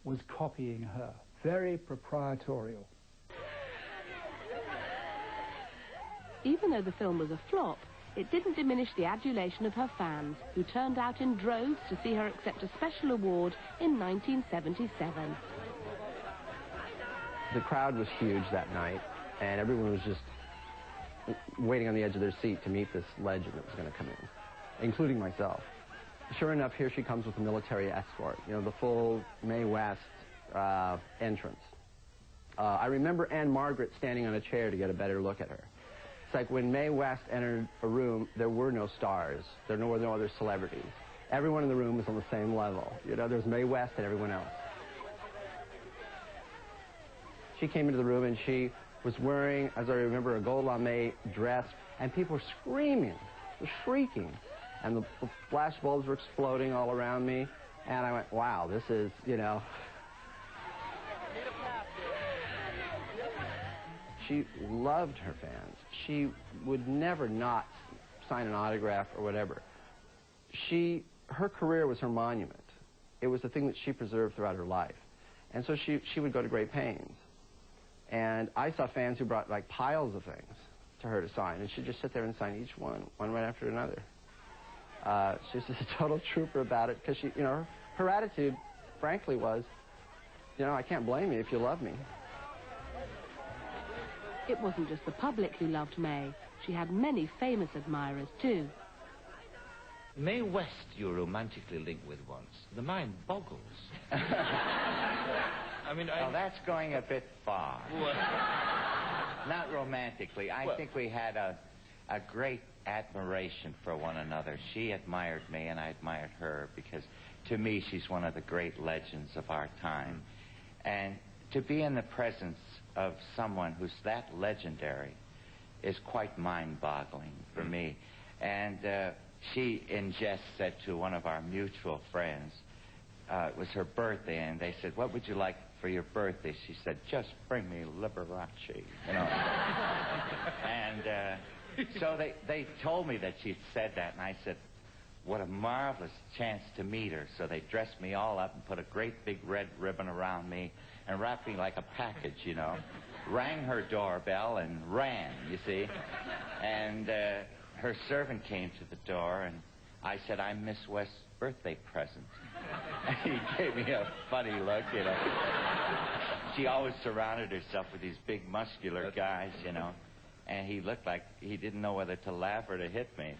was copying her. Very proprietorial. Even though the film was a flop, it didn't diminish the adulation of her fans, who turned out in droves to see her accept a special award in 1977. The crowd was huge that night, and everyone was just waiting on the edge of their seat to meet this legend that was going to come in, including myself. Sure enough, here she comes with a military escort, you know, the full Mae West entrance. I remember Anne Margaret standing on a chair to get a better look at her. It's like when Mae West entered a room, there were no stars. There were no other celebrities. Everyone in the room was on the same level. You know, there's Mae West and everyone else. She came into the room and she was wearing, as I remember, a gold lame dress, and people were screaming, shrieking, and the flash bulbs were exploding all around me, and I went, wow, this is, you know. She loved her fans. She would never not sign an autograph or whatever. Her career was her monument. It was the thing that she preserved throughout her life. And so she would go to great pains. And I saw fans who brought like piles of things to her to sign, and she'd just sit there and sign each one right after another. She was just a total trooper about it, because she, you know, her attitude, frankly, was, you know, I can't blame you if you love me. It wasn't just the public who loved Mae. She had many famous admirers, too. Mae West you were romantically linked with once. The mind boggles. I mean, Well, that's going a bit far. Not romantically. I think we had a great admiration for one another. She admired me, and I admired her, because to me, she's one of the great legends of our time. And to be in the presence of someone who's that legendary is quite mind-boggling for me. And she, in jest, said to one of our mutual friends, it was her birthday, and they said, what would you like for your birthday? She said, just bring me Liberace, you know. And so they told me that she'd said that, and I said, what a marvelous chance to meet her. So they dressed me all up and put a great big red ribbon around me and wrapped me like a package, you know. Rang her doorbell and ran, you see. And her servant came to the door, and I said, I'm Miss West's birthday present. And he gave me a funny look, you know. She always surrounded herself with these big muscular guys, you know. And he looked like he didn't know whether to laugh or to hit me.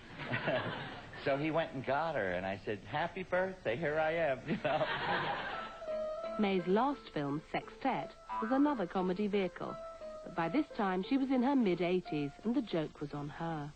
So he went and got her, and I said, happy birthday, here I am, you know. Mae's last film, Sextet, was another comedy vehicle. But by this time, she was in her mid-80s, and the joke was on her.